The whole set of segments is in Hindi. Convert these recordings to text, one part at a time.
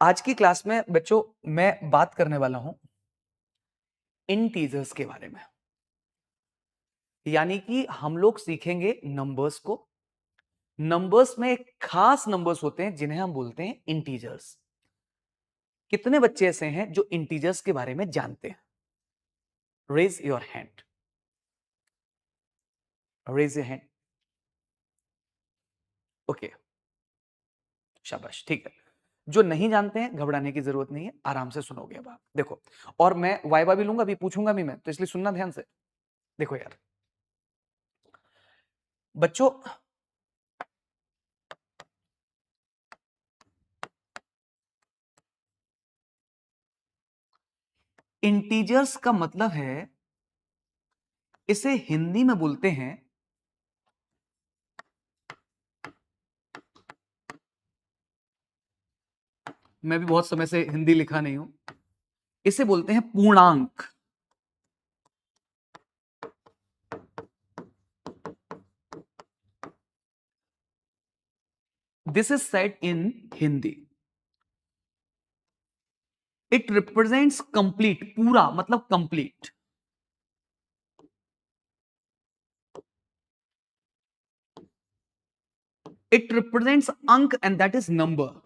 आज की क्लास में बच्चों मैं बात करने वाला हूं इंटीजर्स के बारे में। यानी कि हम लोग सीखेंगे नंबर्स को। नंबर्स में एक खास नंबर्स होते हैं जिन्हें हम बोलते हैं इंटीजर्स। कितने बच्चे ऐसे हैं जो इंटीजर्स के बारे में जानते हैं? Raise your hand. Raise your hand. Okay, शाबाश, ठीक है। जो नहीं जानते हैं घबराने की जरूरत नहीं है, आराम से सुनोगे। अब आप देखो, और मैं वाइवा भी लूंगा, अभी पूछूंगा भी मैं, तो इसलिए सुनना ध्यान से। देखो यार बच्चों, इंटीजर्स का मतलब है, इसे हिंदी में बोलते हैं मैं भी बहुत समय से हिंदी लिखा नहीं हूं, इसे बोलते हैं पूर्णांक। This is said in Hindi. It represents complete, पूरा मतलब कंप्लीट। इट रिप्रेजेंट्स अंक and that is number.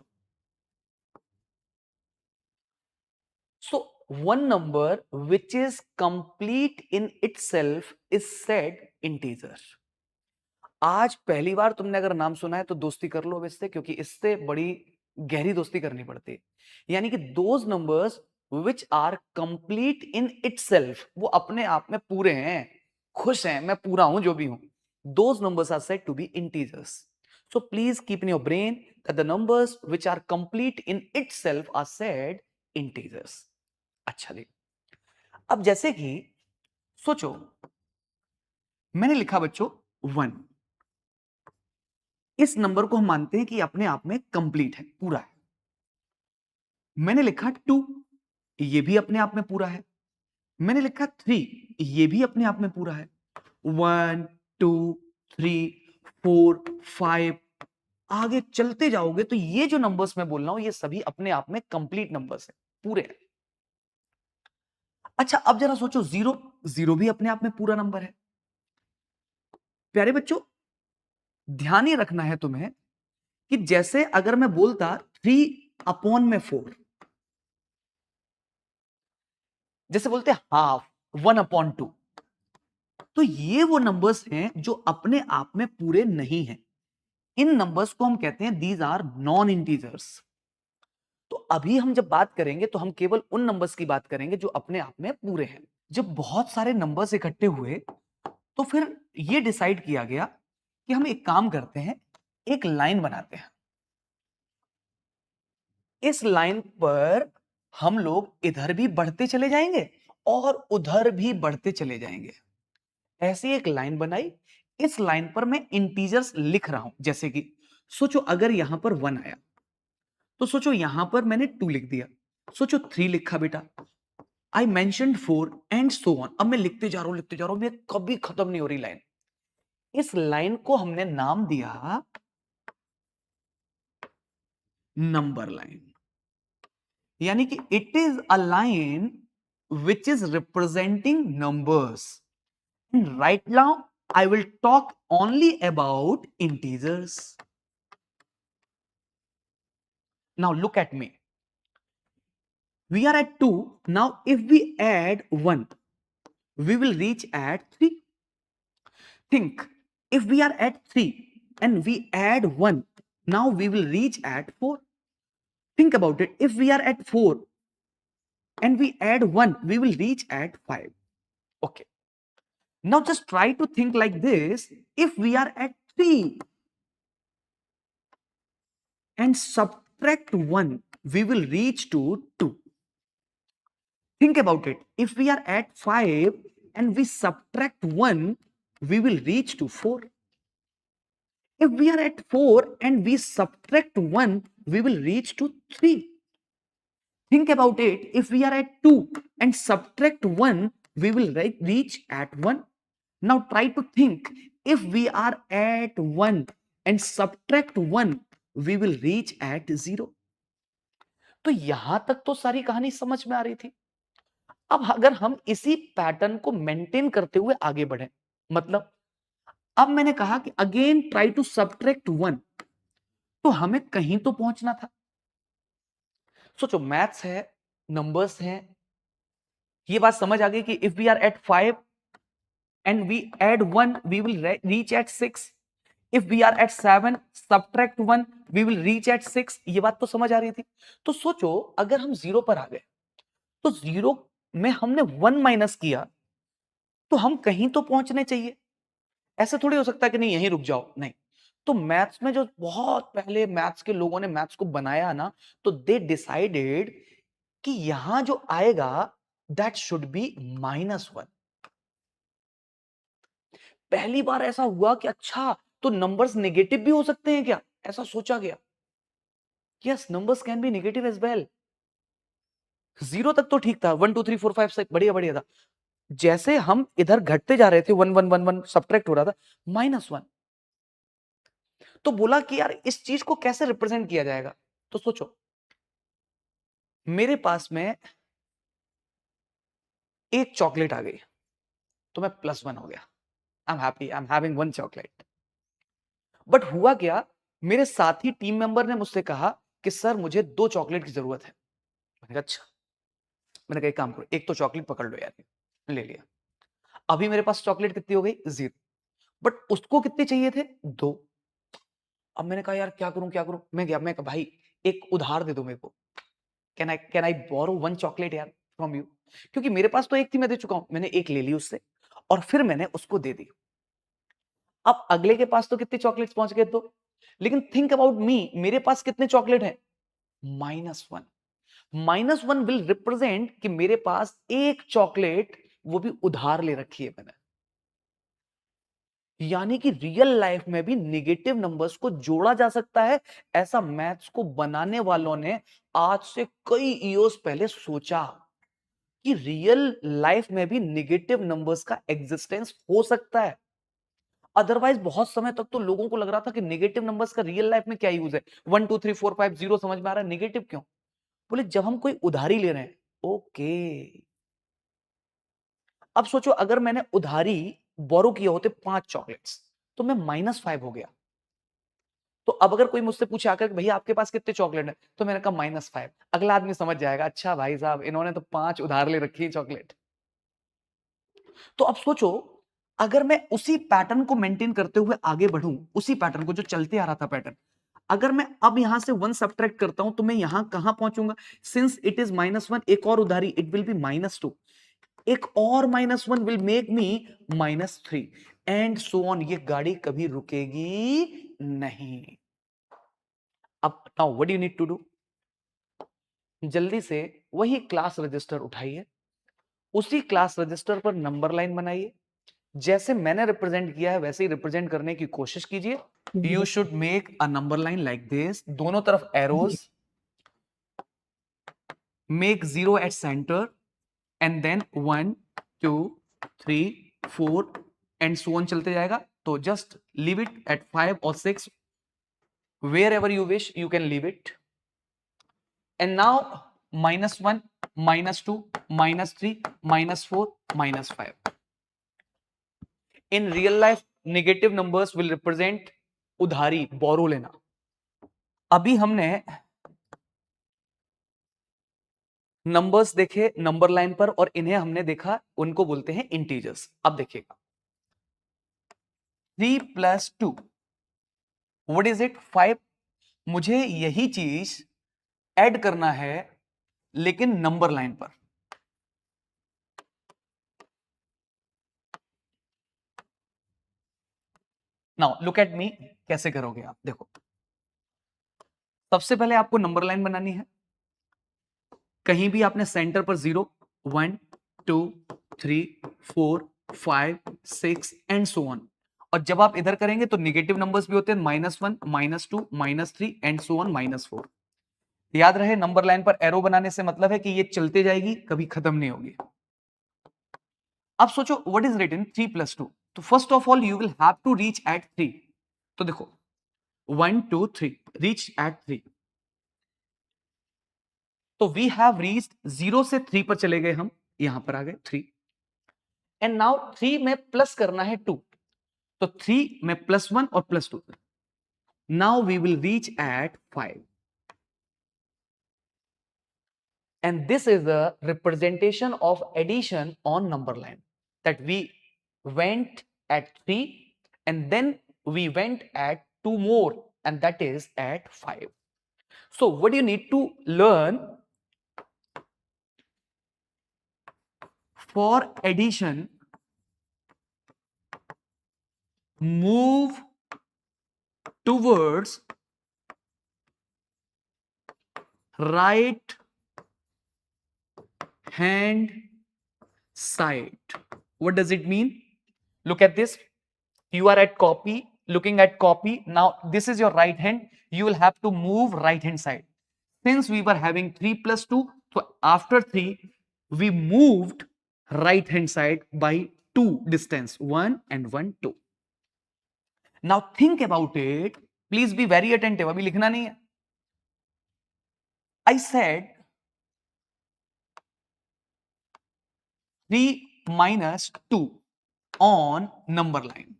So one number which is complete in itself is said integer. आज पहली बार तुमने अगर नाम सुना है तो दोस्ती कर लो अब इससे, क्योंकि इससे बड़ी गहरी दोस्ती करनी पड़ती है। यानी कि those numbers which are complete in itself, वो अपने आप में पूरे हैं, खुश हैं, मैं पूरा हूं जो भी हूं। Those numbers are said to be integers. So please keep in your brain that the numbers which are complete in itself are said integers. अच्छा जी, अब जैसे कि सोचो, मैंने लिखा बच्चों 1। इस नंबर को हम मानते हैं कि अपने आप में कंप्लीट है, पूरा है। मैंने लिखा 2, ये भी अपने आप में पूरा है। मैंने लिखा 3, ये भी अपने आप में पूरा है। 1 2 3 4 5, आगे चलते जाओगे तो ये जो नंबर्स मैं बोल रहा हूं ये सभी अपने आप में कंप्लीट नंबर्स है, पूरे हैं। अच्छा, अब जरा सोचो 0, 0 भी अपने आप में पूरा नंबर है। प्यारे बच्चों, ध्यान ही रखना है तुम्हें कि जैसे अगर मैं बोलता 3/4, जैसे बोलते हाफ, 1/2, तो ये वो नंबर्स हैं जो अपने आप में पूरे नहीं हैं। इन नंबर्स को हम कहते हैं दीज आर नॉन इंटीजर्स। तो अभी हम जब बात करेंगे तो हम केवल उन नंबर्स की बात करेंगे जो अपने आप में पूरे हैं। जब बहुत सारे नंबर्स इकट्ठे हुए तो फिर यह डिसाइड किया गया कि हम एक काम करते हैं, एक लाइन बनाते हैं। इस लाइन पर हम लोग इधर भी बढ़ते चले जाएंगे और उधर भी बढ़ते चले जाएंगे। ऐसी एक लाइन बनाई। इस लाइन पर मैं इंटीजर्स लिख रहा हूं, जैसे कि सोचो अगर यहां पर 1 आया तो सोचो यहां पर मैंने 2 लिख दिया। सोचो 3 लिखा बेटा, I mentioned 4 and so on. अब मैं लिखते जा रहा हूं, लिखते जा रहा हूं, मैं कभी खत्म नहीं हो रही लाइन। इस लाइन को हमने नाम दिया नंबर लाइन। यानी कि it is a line which is representing numbers. Right now, I will talk only about integers. Now look at me. We are at 2. Now if we add 1, we will reach at 3. Think, if we are at 3 and we add 1, now we will reach at 4. Think about it. If we are at 4 and we add 1, we will reach at 5. Okay. Now just try to think like this. If we are at 3 and subtract 1, we will reach to 2. Think about it. If we are at 5 and we subtract 1, we will reach to 4. If we are at 4 and we subtract 1, we will reach to 3. Think about it. If we are at 2 and subtract 1, we will reach at 1. Now try to think. If we are at 1 and subtract 1, we will reach at 0. तो यहां तक तो सारी कहानी समझ में आ रही थी। अब अगर हम इसी पैटर्न को मेंटेन करते हुए आगे बढ़े, मतलब अब मैंने कहा कि अगेन ट्राई टू सब्ट्रैक्ट 1, तो हमें कहीं तो पहुंचना था। सोचो, मैथ्स है, नंबर्स हैं, ये बात समझ आ गई कि if we are at 5 and we add 1 we will reach at 6, if we are at 7 subtract 1 we will reach at 6। ये बात तो समझ आ रही थी। तो सोचो, अगर हम जीरो पर आ गए तो जीरो में हमने 1 माइनस किया तो हम कहीं तो पहुंचने चाहिए। ऐसे थोड़ी हो सकता है कि नहीं यहीं रुक जाओ, नहीं। तो मैथ्स में जो बहुत पहले मैथ्स के लोगों ने मैथ्स को बनाया ना, तो दे डिसाइडेड कि यहां जो आएगा दैट शुड बी -1। पहली बार ऐसा हुआ कि अच्छा, तो नंबर्स नेगेटिव भी हो सकते हैं क्या, ऐसा सोचा गया। Yes, numbers can be negative as well. Zero तक तो ठीक था, 1 2 3 4 5 6 बढ़िया बढ़िया था। जैसे हम इधर घटते जा रहे थे, 1 1 1 1 सब्ट्रैक्ट हो रहा था, -1। तो बोला कि यार इस चीज को कैसे रिप्रेजेंट किया जाएगा। तो सोचो, मेरे पास में एक चॉकलेट आ गई तो मैं +1 हो गया। I am happy, I am having 1 chocolate. But हुआ क्या, मेरे साथी टीम मेंबर ने मुझसे कहा कि सर मुझे 2 चॉकलेट की जरूरत है। मैंने कहा अच्छा। मैंने कहा एक काम करो, एक तो चॉकलेट पकड़ लो यार। ले लिया। अभी मेरे पास चॉकलेट कितनी हो गई, 0। बट उसको कितने चाहिए थे, 2। अब मैंने कहा यार क्या करूं क्या करूं। मैं गया, मैं कहा भाई एक उधार दे दो मेरे को। कैन आई बोरो 1 चॉकलेट यार फ्रॉम यू। क्योंकि मेरे पास तो एक थी, मैं दे चुका हूं। मैंने एक ले ली उससे और फिर मैंने उसको दे दी। अब अगले के पास तो कितनी चॉकलेट्स पहुंच गए, तो लेकिन थिंक अबाउट मी, मेरे पास कितने चॉकलेट हैं, -1। -1 विल रिप्रेजेंट कि मेरे पास एक चॉकलेट वो भी उधार ले रखी है मैंने। यानी कि रियल लाइफ में भी निगेटिव नंबर्स को जोड़ा जा सकता है। ऐसा मैथ्स को बनाने वालों ने आज से कई ईयर्स पहले सोचा कि रियल लाइफ में भी निगेटिव नंबर्स का एग्जिस्टेंस हो सकता है। अदरवाइज बहुत समय तक तो लोगों को लग रहा था कि नेगेटिव नंबर्स का रियल लाइफ में क्या यूज है। 1 2 3 4 5 0 समझ में आ रहा है, नेगेटिव क्यों। बोले जब हम कोई उधारी ले रहे हैं। ओके, अब सोचो अगर मैंने उधारी बोरो किए होते 5 चॉकलेट्स तो मैं -5 हो गया। तो अब अगर कोई मुझसे पूछे आकर कि भैया आपके पास कितने चॉकलेट है, तो मैंने कहा -5। अगला आदमी समझ जाएगा, अच्छा भाई साहब इन्होंने तो 5 उधार ले रखी है चॉकलेट। तो अब सोचो, अगर मैं उसी पैटर्न को मेंटेन करते हुए आगे बढ़ूं, उसी पैटर्न को जो चलते आ रहा था पैटर्न, अगर मैं अब यहां से 1 सब्ट्रैक्ट करता हूं तो मैं यहां कहां पहुंचूंगा। सिंस इट इज -1, एक और उधारी, इट विल बी -2। एक और -1 will make me -3 and so on. ये गाड़ी कभी रुकेगी नहीं। अब now what you need to do, जल्दी से वही क्लास रजिस्टर उठाइए, उसी क्लास रजिस्टर पर नंबर लाइन बनाइए। जैसे मैंने रिप्रेजेंट किया है वैसे ही रिप्रेजेंट करने की कोशिश कीजिए। You should make a number line like this, दोनों तरफ arrows, make 0 at centre and then 1 2 3 4 and so on चलते जाएगा। तो जस्ट लीव इट एट 5 और 6, wherever you wish you can leave it। and now -1 -2 -3 -4 -5, in real life negative numbers will represent उधारी, बोरो लेना। अभी हमने नंबर्स देखे नंबर लाइन पर और इन्हें हमने देखा, उनको बोलते हैं इंटीजर्स। अब देखिएगा 3 + 2 व्हाट इज इट, 5। मुझे यही चीज ऐड करना है लेकिन नंबर लाइन पर। नाउ लुक एट मी, कैसे करोगे आप, देखो सबसे पहले आपको नंबर लाइन बनानी है। कहीं भी आपने सेंटर पर 0 1 2 3 4 5 6 एंड सो ऑन। और जब आप इधर करेंगे तो निगेटिव नंबर्स भी होते हैं, -1 -2 -3 एंड सो ऑन -4। याद रहे नंबर लाइन पर एरो बनाने से मतलब है कि ये चलते जाएगी, कभी खत्म नहीं होगी। अब सोचो व्हाट इज रिटन 3 + 2। तो first of all you will have to reach at 3। तो देखो 1 2 3 रीच एट 3। तो वी हैव रीच्ड 0 से 3 पर चले गए, हम यहां पर आ गए 3, एंड नाउ 3 में प्लस करना है 2, तो 3 में +1 और +2, now we will reach at 5, and this is the representation of addition on number line, that we went at 3 and then we went at 2 more, and that is at 5. So what you need to learn for addition, move towards right hand side. What does it mean? Look at this. You are at copy, looking at copy. Now this is your right hand. You will have to move right hand side. Since we were having 3 plus 2, so after 3, we moved right hand side by 2 distance, 1 and 1, 2. Now think about it. Please be very attentive. अभी लिखना नहीं है. I said 3 minus 2 on number line.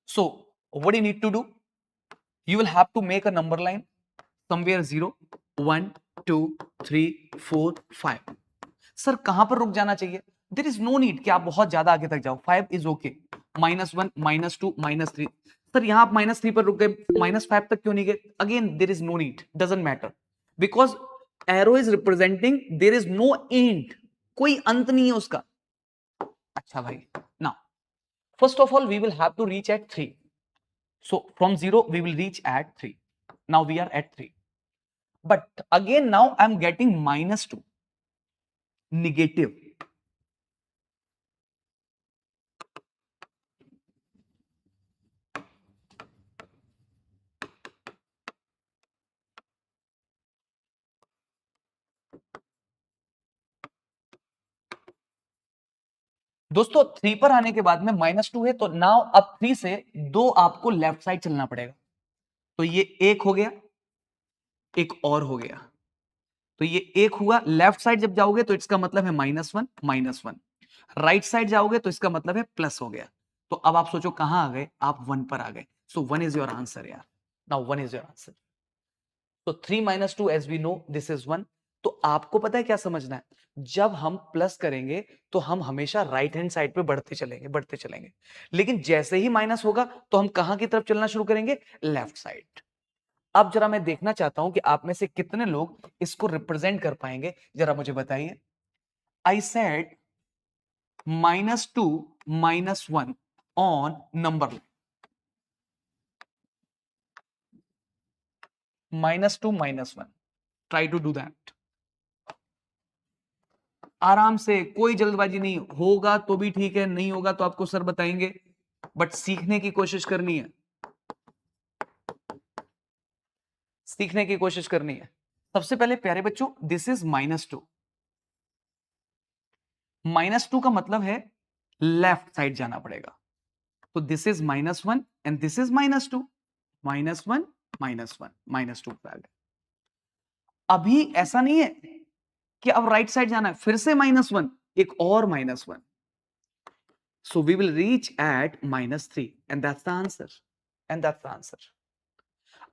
So what do you need to do? You will have to make a number line somewhere 0, 1, 2, 3, 4, 5. Sir कहां पर रुक जाना चाहिए? देयर इज नो नीड कि आप बहुत ज्यादा आगे तक जाओ. 5 इज ओके. -1, -2, -3. सर यहां आप -3 पर रुक गए, -5 तक क्यों नहीं गए? Again there is no need, doesn't matter, because arrow is representing there is no end, कोई अंत नहीं है उसका. अच्छा भाई, now first of all we will have to reach at 3. So from 0 we will reach at 3. Now we are at 3. But again now I'm getting -2. Negative. दोस्तों 3 पर आने के बाद में -2 है, तो नाउ अब 3 से 2 आपको लेफ्ट साइड चलना पड़ेगा. तो ये एक हो गया, एक और हो गया. तो ये एक हुआ. लेफ्ट साइड जब जाओगे तो इसका मतलब है -1, -1. राइट साइड जाओगे तो इसका मतलब है प्लस हो गया. तो अब आप सोचो कहां आ गए? आप 1 पर आ गए. सो 1 इज योर आंसर यार. Now 1 is your answer. तो 3 minus 2 as we know this is 1. तो आपको पता है क्या समझना है? जब हम प्लस करेंगे तो हम हमेशा राइट हैंड साइड पे बढ़ते चलेंगे, बढ़ते चलेंगे. लेकिन जैसे ही माइनस होगा तो हम कहां की तरफ चलना शुरू करेंगे? Left side. अब जरा मैं देखना चाहता हूं कि आप में से कितने लोग इसको रिप्रेजेंट कर पाएंगे, जरा मुझे बताइए. I said -2 -1 on number line. -2 -1. Try to do that. आराम से, कोई जल्दबाजी नहीं. होगा तो भी ठीक है, नहीं होगा तो आपको सर बताएंगे, बट सीखने की कोशिश करनी है. सीखने की कोशिश करनी है. सबसे पहले प्यारे बच्चों, दिस इज -2. -2 का मतलब है लेफ्ट साइड जाना पड़ेगा. तो this is -1 and this is -2. -1 -1 -2 पे आ गए. अभी ऐसा नहीं है कि अब राइट साइड जाना है, फिर से -1, एक और -1. So we will reach at -3 and that's the answer. And that's the answer.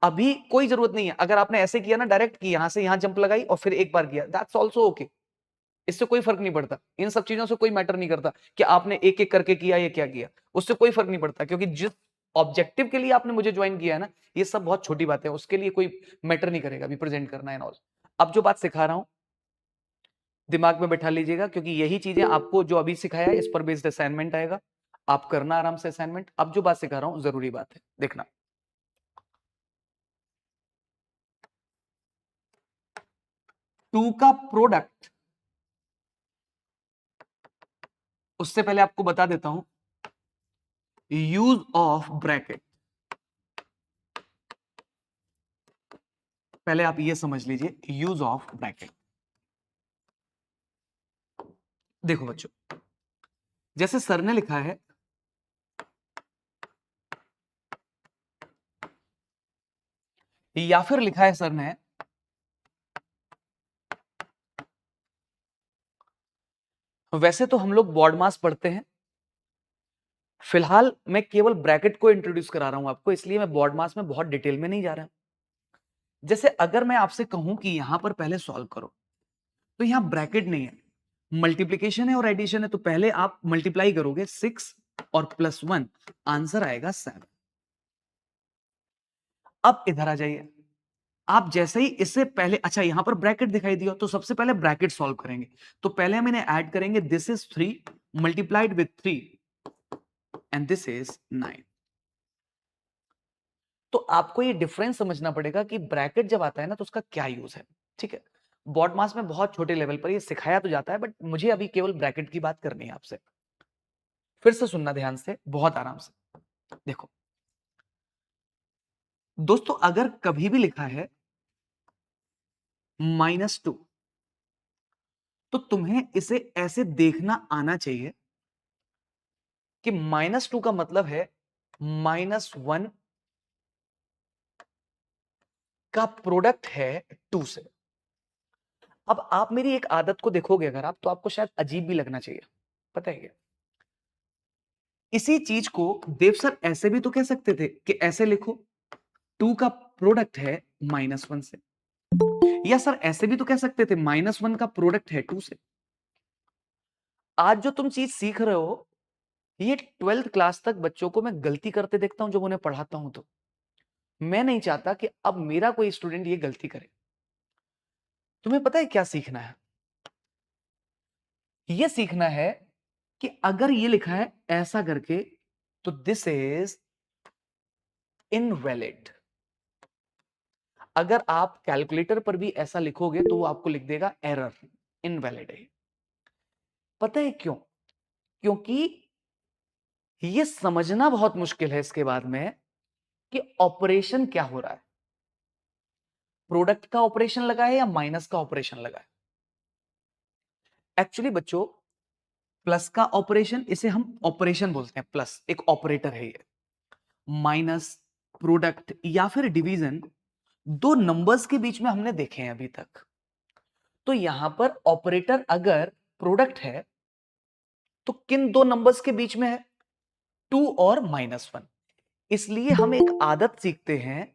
अभी कोई जरूरत नहीं है. अगर आपने ऐसे किया ना डायरेक्ट, कि यहां से यहां जंप लगाई और फिर एक बार किया, दैट्स आल्सो ओके. इससे कोई फर्क नहीं पड़ता. इन सब चीजों से कोई मैटर नहीं करता कि आपने एक एक करके किया या क्या किया. उससे कोई फर्क नहीं पड़ता, क्योंकि जिस ऑब्जेक्टिव के लिए आपने मुझे ज्वाइन किया है ना, ये सब बहुत छोटी बातें हैं. उसके लिए कोई मैटर नहीं करेगा अभी प्रेजेंट करना है. अब जो बात सिखा रहा हूं दिमाग में बैठा लीजिएगा, क्योंकि यही चीजें आपको जो अभी सिखाया इस पर बेस्ड असाइनमेंट आएगा. आप करना आराम से असाइनमेंट. अब जो बात सिखा रहा हूं जरूरी बात है, देखना. 2 का प्रोडक्ट, उससे पहले आपको बता देता हूं यूज ऑफ ब्रैकेट. पहले आप ये समझ लीजिए यूज ऑफ ब्रैकेट. देखो बच्चों, जैसे सर ने लिखा है या फिर लिखा है सर ने वैसे तो हम लोग बॉड मास पढ़ते हैं, फिलहाल मैं केवल ब्रैकेट को इंट्रोड्यूस करा रहा हूं आपको, इसलिए मैं बॉड मास में बहुत डिटेल में नहीं जा रहा। जैसे अगर मैं आपसे कहूं कि यहां पर पहले सॉल्व करो, तो यहां ब्रैकेट नहीं है, मल्टीप्लीकेशन है और एडिशन है, तो पहले आप मल्टीप्लाई करोगे 6 और +1, आंसर आएगा 7। अब इधर आ जाइए, आप जैसे ही इससे पहले, अच्छा यहां पर ब्रैकेट दिखाई दिया, तो सबसे पहले ब्रैकेट सॉल्व करेंगे। तो पहले हम इन्हें ऐड करेंगे, this is 3 multiplied with 3 and this is 9। तो आपको ये डिफरेंस समझना पड़ेगा कि ब्रैकेट जब आता है ना तो उसका क्या यूज है। ठीक है, बॉड मास में बहुत छोटे लेवल पर ये सिखाया तो जाता है, बट मुझे अभी केवल ब्रैकेट की बात करनी है आपसे। फिर से सुनना ध्यान से, बहुत आराम से देखो दोस्तों, अगर कभी भी लिखा है -2, तो तुम्हें इसे ऐसे देखना आना चाहिए कि -2 का मतलब है -1 का प्रोडक्ट है 2 से। अब आप मेरी एक आदत को देखोगे अगर आप, तो आपको शायद अजीब भी लगना चाहिए, पता है क्या? इसी चीज को देव सर ऐसे भी तो कह सकते थे कि ऐसे लिखो, 2 का प्रोडक्ट है -1 से, या सर ऐसे भी तो कह सकते थे -1 का प्रोडक्ट है 2 से। आज जो तुम चीज सीख रहे हो, ये 12th क्लास तक बच्चों को मैं गलती करते देखता हूं जब उन्हें पढ़ाता हूं, तो मैं नहीं चाहता कि अब मेरा कोई स्टूडेंट ये गलती करे। तुम्हें पता है क्या सीखना है? ये सीखना है कि अगर ये लिखा है ऐसा करके, तो दिस इज इनवैलिड। अगर आप कैलकुलेटर पर भी ऐसा लिखोगे तो वो आपको लिख देगा एरर, इनवैलिड है। पता है क्यों? क्योंकि ये समझना बहुत मुश्किल है इसके बाद में कि ऑपरेशन क्या हो रहा है, प्रोडक्ट का ऑपरेशन लगा है या माइनस का ऑपरेशन लगा है। एक्चुअली बच्चों, प्लस का ऑपरेशन, इसे हम ऑपरेशन बोलते हैं, प्लस एक ऑपरेटर है ये। माइनस, प्रोडक्ट या फिर डिवीजन, दो नंबर्स के बीच में हमने देखे हैं अभी तक। तो यहां पर ऑपरेटर अगर प्रोडक्ट है तो किन दो नंबर्स के बीच में है? 2 और -1। इसलिए हम एक आदत सीखते हैं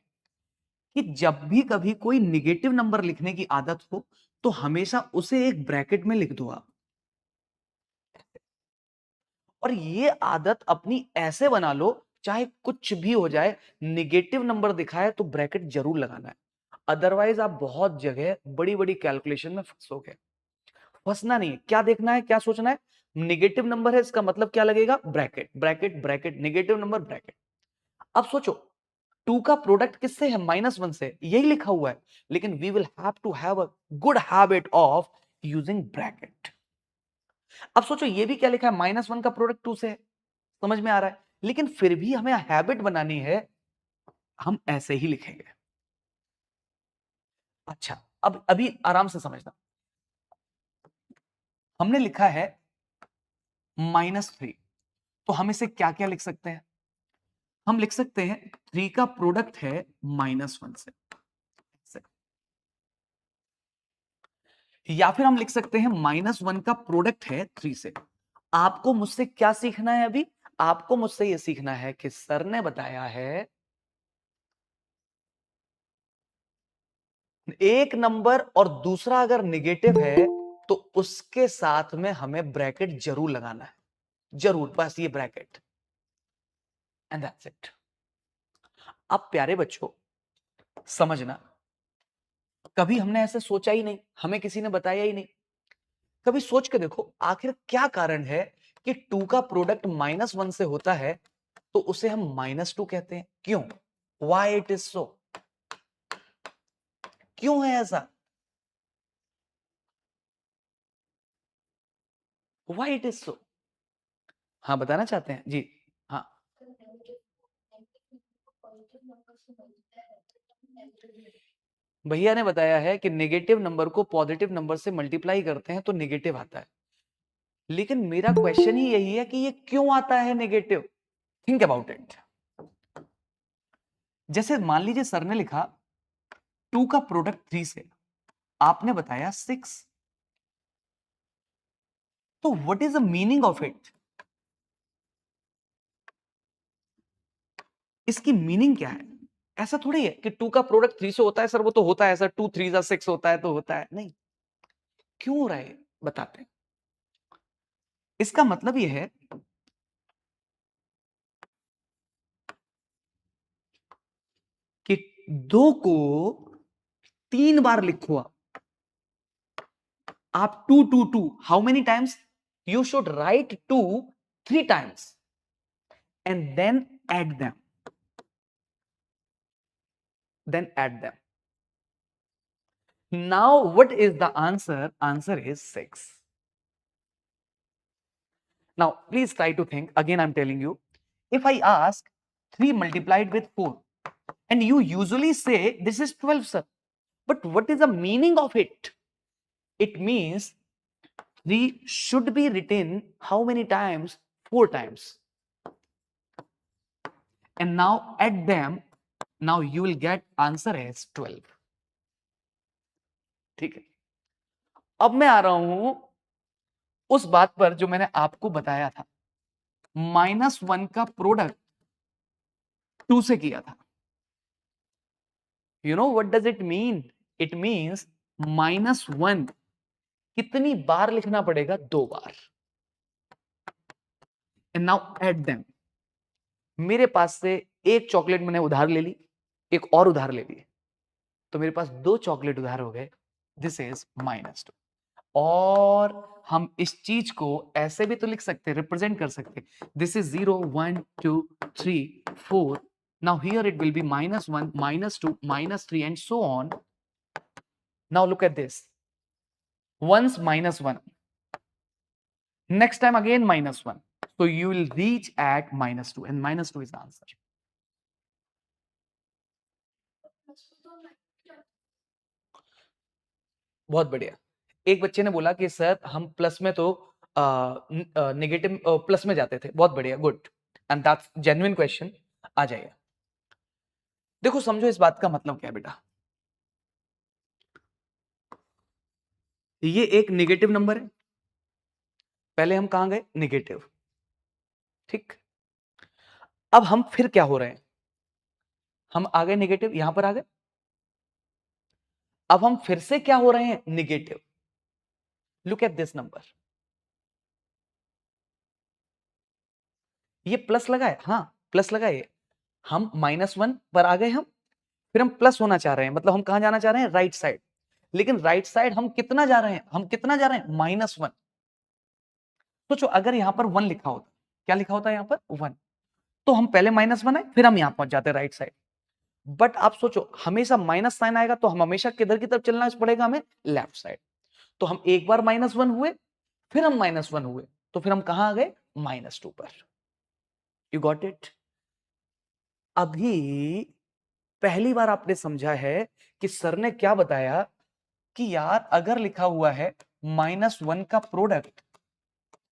कि जब भी कभी कोई निगेटिव नंबर लिखने की आदत हो, तो हमेशा उसे एक ब्रैकेट में लिख दो आप। और ये आदत अपनी ऐसे बना लो, चाहे कुछ भी हो जाए, निगेटिव नंबर दिखाए तो ब्रैकेट जरूर लगाना है। अदरवाइज आप बहुत जगह बड़ी बड़ी कैलकुलेशन में फंसोगे। फंसना नहीं है, क्या देखना है, क्या सोचना है? निगेटिव नंबर है, इसका मतलब क्या लगेगा? Bracket bracket bracket, negative number bracket. अब सोचो, 2 का प्रोडक्ट किससे है? -1 से, यही लिखा हुआ है। लेकिन we will have to have a good habit of using bracket. अब सोचो, ये भी क्या लिखा है? -1 का प्रोडक्ट 2 से है, समझ में आ रहा है, लेकिन फिर भी हमें हैबिट बनानी है, हम ऐसे ही लिखेंगे। अच्छा, अब अभी आराम से समझना। हमने लिखा है -3, तो हम इसे क्या क्या लिख सकते हैं? हम लिख सकते हैं 3 का प्रोडक्ट है -1 से, या फिर हम लिख सकते हैं -1 का प्रोडक्ट है 3 से। आपको मुझसे क्या सीखना है अभी? आपको मुझसे यह सीखना है कि सर ने बताया है एक नंबर और दूसरा अगर निगेटिव है तो उसके साथ में हमें ब्रैकेट जरूर लगाना है, जरूर, बस ये ब्रैकेट, एंड दैट्स इट। अब प्यारे बच्चों समझना, कभी हमने ऐसे सोचा ही नहीं, हमें किसी ने बताया ही नहीं। कभी सोच के देखो, आखिर क्या कारण है कि 2 का प्रोडक्ट -1 से होता है तो उसे हम -2 कहते हैं? क्यों? Why it is so? क्यों है ऐसा? Why it is so? हाँ, बताना चाहते हैं जी? हाँ, भैया ने बताया है कि नेगेटिव नंबर को पॉजिटिव नंबर से मल्टीप्लाई करते हैं तो नेगेटिव आता है। लेकिन मेरा क्वेश्चन ही यही है कि ये क्यों आता है नेगेटिव? Think about it. जैसे मान लीजिए सर ने लिखा 2 का प्रोडक्ट 3 से, आपने बताया 6, तो what is the meaning of it? इसकी मीनिंग क्या है? ऐसा थोड़ी है कि 2 का प्रोडक्ट 3 से होता है सर, वो तो होता है सर, 2 3 6 होता है तो होता है, नहीं। क्यों हो रहा है बताते हैं। इसका मतलब यह है कि 2 को 3 बार लिखो आप 2 2 2, how many times? You should write 2 3 times and add them then add them. Now what is the answer? Answer is 6. Now please try to think again. I'm telling you, if I ask 3 multiplied with 4 and you usually say this is 12 sir, but what is the meaning of it? It means 3 should be written how many times? 4 times. And now add them, now you will get answer as 12. ठीक है, अब मैं आ रहा हूं उस बात पर जो मैंने आपको बताया था, -1 का प्रोडक्ट 2 से किया था। You know what does it mean? It means -1 कितनी बार लिखना पड़ेगा? 2 बार। And now add them. मेरे पास से एक चॉकलेट मैंने उधार ले ली, एक और उधार ले ली, तो मेरे पास 2 चॉकलेट उधार हो गए। This is -2। और हम इस चीज को ऐसे भी तो लिख सकते हैं, रिप्रेजेंट कर सकते हैं। This is 0 1 2 3 4। Now here it will be -1 -2 -3 and so on. Now look at this, once -1, next time again -1, so you will reach at -2 and -2 is the answer. बहुत बढ़िया। एक बच्चे ने बोला कि सर हम प्लस में तो नेगेटिव प्लस में जाते थे। बहुत बढ़िया, good, and that's genuine question. आ जाइए, देखो समझो इस बात का मतलब क्या है बेटा। ये एक नेगेटिव नंबर है, पहले हम कहां गए? नेगेटिव, ठीक। अब हम फिर क्या हो रहे हैं? हम आ गए नेगेटिव, यहां पर आ गए। अब हम फिर से क्या हो रहे हैं? Negative. Look at this number, ये प्लस लगा है, हाँ प्लस लगा है। हम -1 पर आ गए, हम फिर हम प्लस होना चाह रहे हैं, मतलब हम कहां जाना चाह रहे हैं? Right side. लेकिन राइट साइड हम कितना जा रहे हैं? हम कितना जा रहे हैं? -1। सोचो अगर यहां पर 1 लिखा होता, क्या लिखा होता है यहां पर? 1, तो हम पहले -1 है, फिर हम यहां पहुंच जाते राइट साइड। बट आप सोचो हमेशा माइनस साइन आएगा तो हम हमेशा किधर की तरफ चलना पड़ेगा? हमें लेफ्ट साइड। तो हम एक बार -1 हुए, फिर हम -1 हुए, तो फिर हम कहां आ गए? -2 पर। You got it? अभी पहली बार आपने समझा है कि सर ने क्या बताया कि यार अगर लिखा हुआ है -1 का प्रोडक्ट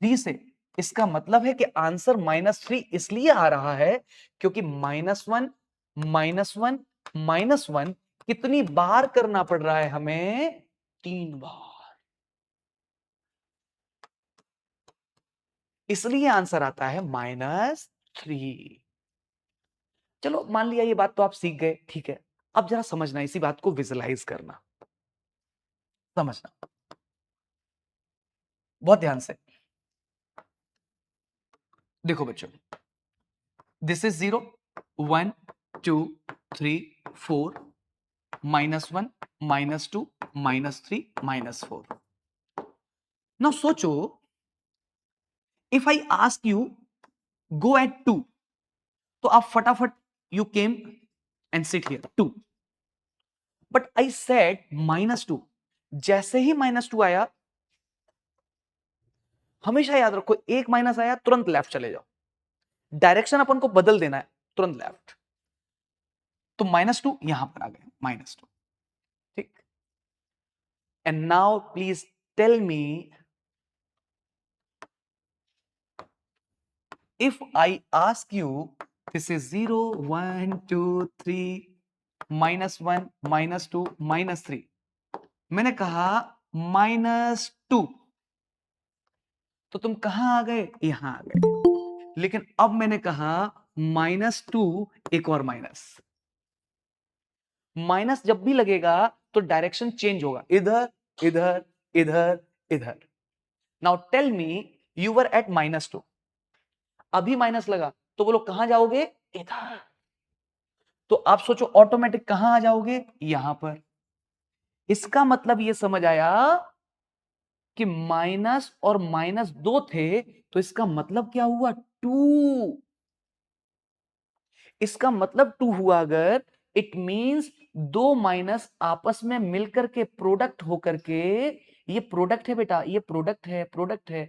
3 से, इसका मतलब है कि आंसर -3 इसलिए आ रहा है क्योंकि -1 -1 -1 कितनी बार करना पड़ रहा है हमें? 3 बार, इसलिए आंसर आता है -3। चलो मान लिया ये बात तो आप सीख गए, ठीक है। अब जरा समझना, इसी बात को विजुलाइज करना, समझना बहुत ध्यान से। देखो बच्चों, दिस इज 0 1 2 3 4 -1 -2 -3 -4। नाउ सोचो, if I ask you go at 2, तो आप फटाफट you came and sit here 2, but I said -2। जैसे ही -2 आया, हमेशा याद रखो एक माइनस आया तुरंत लेफ्ट चले जाओ, डायरेक्शन अपन को बदल देना है, तुरंत लेफ्ट। तो -2 यहां पर आ गए, -2, ठीक। And now please tell me, if I ask you this is 0 1 2 3 -1 -2 -3, मैंने कहा -2, तो तुम कहां आ गए, यहां आ गए। लेकिन अब मैंने कहा -2, एक और माइनस। माइनस जब भी लगेगा तो डायरेक्शन चेंज होगा, इधर इधर इधर इधर। Now tell me, you were at -2, अभी माइनस लगा तो बोलो कहां जाओगे, इधर। तो आप सोचो ऑटोमेटिक कहां आ जाओगे, यहां पर। इसका मतलब ये समझ आया कि माइनस और -2 थे, तो इसका मतलब क्या हुआ, 2। इसका मतलब 2 हुआ अगर, इट मींस दो माइनस आपस में मिलकर के प्रोडक्ट होकर के, ये प्रोडक्ट है बेटा, ये प्रोडक्ट है,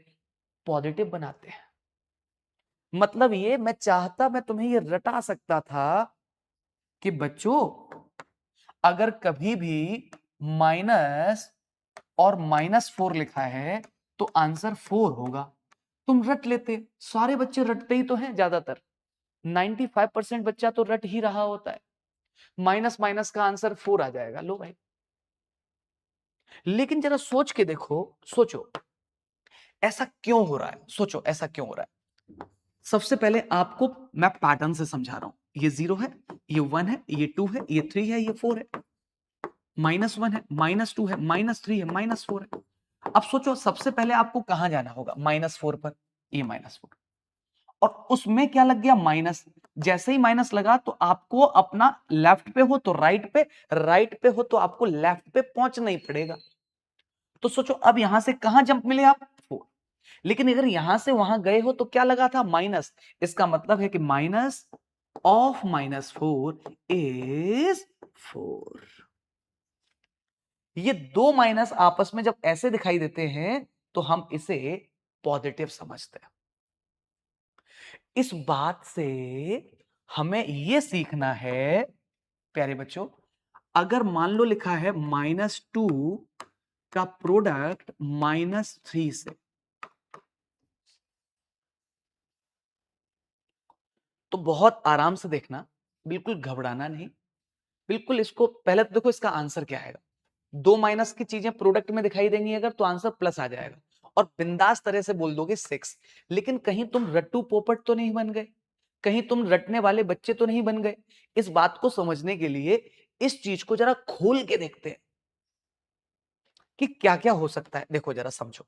पॉजिटिव बनाते हैं। मतलब ये मैं चाहता, मैं तुम्हें ये रटा सकता था कि बच्चों अगर कभी भी माइनस और -4 लिखा है तो आंसर 4 होगा। तुम रट लेते, सारे बच्चे रटते ही तो हैं, ज्यादातर 95% बच्चा तो रट ही रहा होता है। माइनस माइनस का आंसर 4 आ जाएगा, लो भाई। लेकिन जरा सोच के देखो, सोचो ऐसा क्यों हो रहा है, सोचो ऐसा क्यों हो रहा है। सबसे पहले आपको मैं पैटर्न से समझा रहा हूं, ये 0 है, ये 1 है, ये 2 है, ये 3 है, ये 4 है, -1 है, -2 है, -3 है, -4 है। अब सोचो सबसे पहले आपको कहां जाना होगा, -4 पर, ये -4, और उसमें क्या लग गया, माइनस। जैसे ही माइनस लगा तो आपको अपना लेफ्ट पे हो तो राइट पे, राइट पे हो तो आपको लेफ्ट पे पहुंचना ही पड़ेगा। तो सोचो अब यहां से कहां जंप मिले आप, 4। लेकिन अगर यहां से वहां गए हो तो क्या लगा था, माइनस। इसका मतलब है कि माइनस ऑफ -4 इज 4। ये दो माइनस आपस में जब ऐसे दिखाई देते हैं तो हम इसे पॉजिटिव समझते हैं। इस बात से हमें यह सीखना है प्यारे बच्चों, अगर मान लो लिखा है -2 का प्रोडक्ट -3 से, तो बहुत आराम से देखना, बिल्कुल घबराना नहीं, बिल्कुल इसको पहले तो देखो इसका आंसर क्या आएगा। दो माइनस की चीजें प्रोडक्ट में दिखाई देंगी अगर, तो आंसर प्लस आ जाएगा और बिंदास तरह से बोल दोगे 6। लेकिन कहीं तुम रट्टू पोपट तो नहीं बन गए, कहीं तुम रटने वाले बच्चे तो नहीं बन गए। इस बात को समझने के लिए इस चीज को जरा खोल के देखते हैं कि क्या क्या हो सकता है। देखो जरा समझो,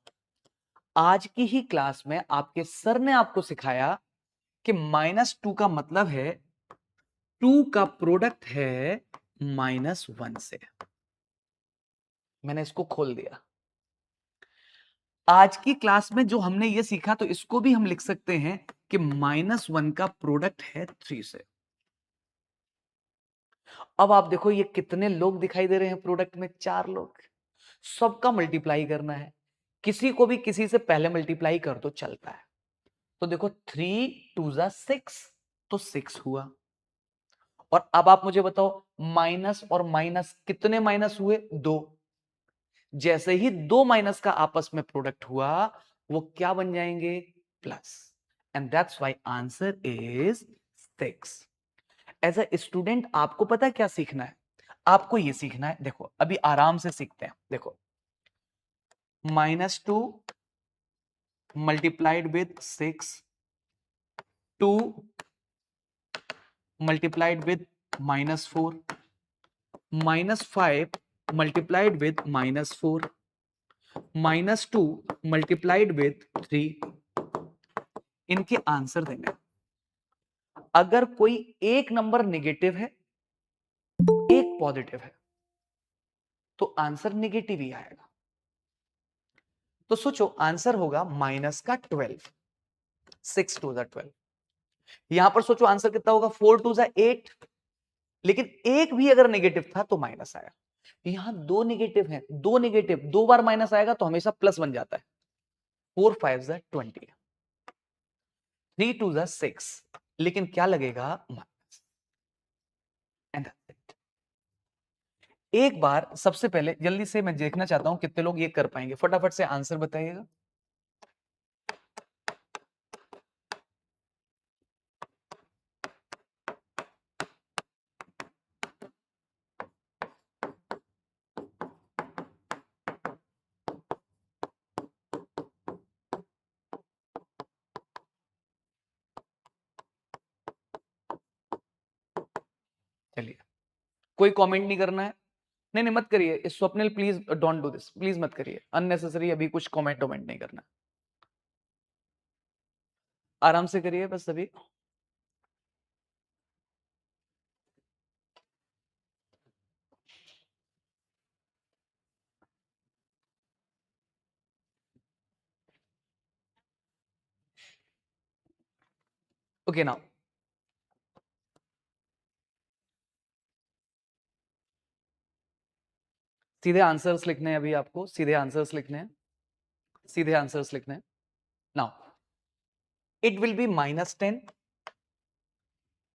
आज की ही क्लास में आपके सर ने आपको सिखाया कि -2 का मतलब है 2 का प्रोडक्ट है -1 से। मैंने इसको खोल दिया। आज की क्लास में जो हमने ये सीखा तो इसको भी हम लिख सकते हैं कि -1 का प्रोडक्ट है 3 से। अब आप देखो ये कितने लोग दिखाई दे रहे हैं प्रोडक्ट में, 4 लोग। सबका मल्टीप्लाई करना है, किसी को भी किसी से पहले मल्टीप्लाई कर दो चलता है। तो देखो 3 2 जा 6, तो 6 हुआ। और अब आप मुझे बताओ माइनस और माइनस कितने माइनस हुए, 2। जैसे ही दो माइनस का आपस में प्रोडक्ट हुआ वो क्या बन जाएंगे, plus. And that's why answer is 6। As a student आपको पता है क्या सीखना है, आपको ये सीखना है, देखो अभी आराम से सीखते हैं। देखो -2 multiplied with 6, 2 multiplied with -4, -5 multiplied with -4, -2 multiplied with 3। इनके आंसर देंगे। अगर कोई एक नंबर नेगेटिव है, एक पॉजिटिव है, तो आंसर नेगेटिव ही आएगा। तो सोचो आंसर होगा माइनस का 12, 6 2 12। यहां पर सोचो आंसर कितना होगा, 4 2 8। लेकिन एक भी अगर नेगेटिव था तो माइनस आया। यहां दो नेगेटिव हैं, दो नेगेटिव, दो बार माइनस आएगा तो हमेशा प्लस बन जाता है। 4 5 20, 3 2 6, लेकिन क्या लगेगा, माइनस। एंड एक बार सबसे पहले जल्दी से मैं देखना चाहता हूं कितने लोग ये कर पाएंगे, फटाफट से आंसर बताइएगा। चलिए, कोई कमेंट नहीं करना है? नहीं नहीं मत करिए Swapnil, please don't do this, please मत करिए अननेसेसरी, अभी कुछ कमेंट वमेंट नहीं करना, आराम से करिए बस अभी। ओके नाउ सीधे आंसर्स लिखने हैं, अभी आपको सीधे आंसर्स लिखने हैं, सीधे आंसर्स लिखने हैं। Now it will be -10,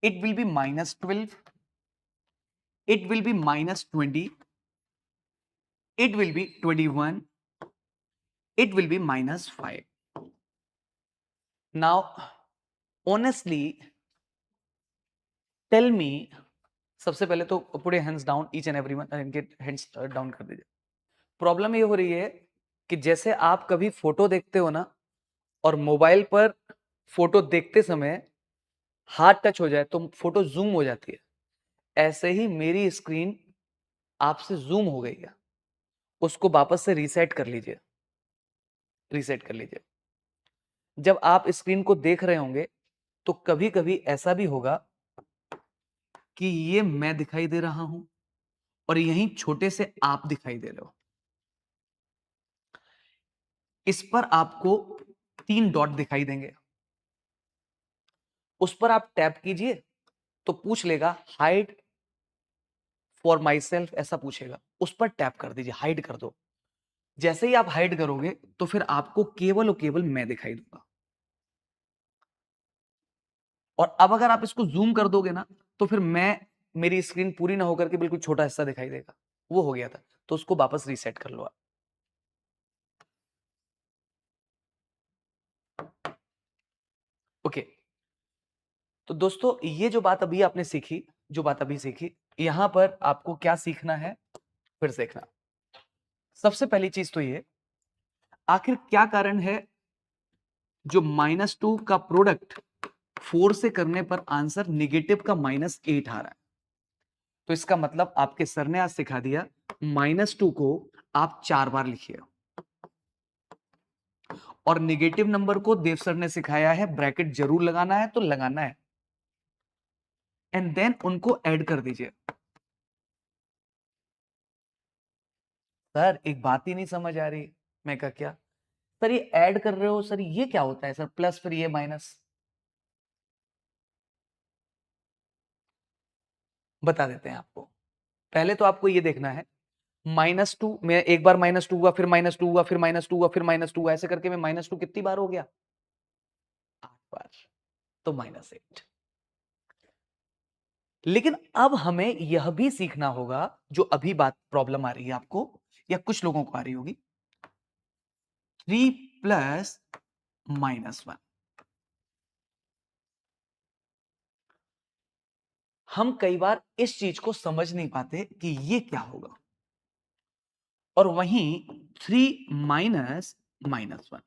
it will be -12, it will be -20, it will be 21, it will be -5. Now honestly tell me, सबसे पहले तो put your hands down each and everyone, इनके हैंड्स डाउन कर दीजिए। प्रॉब्लम ये हो रही है कि जैसे आप कभी फोटो देखते हो ना और मोबाइल पर फोटो देखते समय हाथ टच हो जाए तो फोटो जूम हो जाती है, ऐसे ही मेरी स्क्रीन आपसे जूम हो गई है, उसको वापस से रीसेट कर लीजिए, रीसेट कर लीजिए। जब आप स्क्रीन को देख रहे होंगे तो कभी कभी ऐसा भी होगा कि ये मैं दिखाई दे रहा हूं और यहीं छोटे से आप दिखाई दे रहे हो। इस पर आपको 3 डॉट दिखाई देंगे, उस पर आप टैप कीजिए तो पूछ लेगा हाइड फॉर माई सेल्फ, ऐसा पूछेगा, उस पर टैप कर दीजिए, हाइड कर दो। जैसे ही आप हाइड करोगे तो फिर आपको केवल और केवल मैं दिखाई दूंगा। और अब अगर आप इसको जूम कर दोगे ना तो फिर मैं, मेरी स्क्रीन पूरी ना होकर के बिल्कुल छोटा हिस्सा दिखाई देगा, वो हो गया था, तो उसको वापस रीसेट कर लो आप। ओके तो दोस्तों ये जो बात अभी आपने सीखी, जो बात अभी सीखी, यहां पर आपको क्या सीखना है फिर सीखना। सबसे पहली चीज तो ये, आखिर क्या कारण है जो -2 का प्रोडक्ट 4 से करने पर आंसर निगेटिव का -8 आ रहा है। तो इसका मतलब आपके सर ने आज सिखा दिया, -2 को आप 4 बार लिखिए और निगेटिव नंबर को देव सर ने सिखाया है ब्रैकेट जरूर लगाना है तो लगाना है, एंड देन उनको ऐड कर दीजिए। सर एक बात ही नहीं समझ आ रही, मैं कहा क्या सर, ये ऐड कर रहे हो सर, ये क्या होता है सर, प्लस फिर ये माइनस, बता देते हैं आपको। पहले तो आपको ये देखना है, -2 में एक बार -2 हुआ, फिर -2 हुआ, फिर -2 हुआ, फिर -2 हुआ, ऐसे करके मैं -2 कितनी बार हो गया, 8 बार, तो -8। लेकिन अब हमें यह भी सीखना होगा, जो अभी बात प्रॉब्लम आ रही है आपको या कुछ लोगों को आ रही होगी, 3 प्लस -1। हम कई बार इस चीज को समझ नहीं पाते कि ये क्या होगा, और वहीं 3 माइनस -1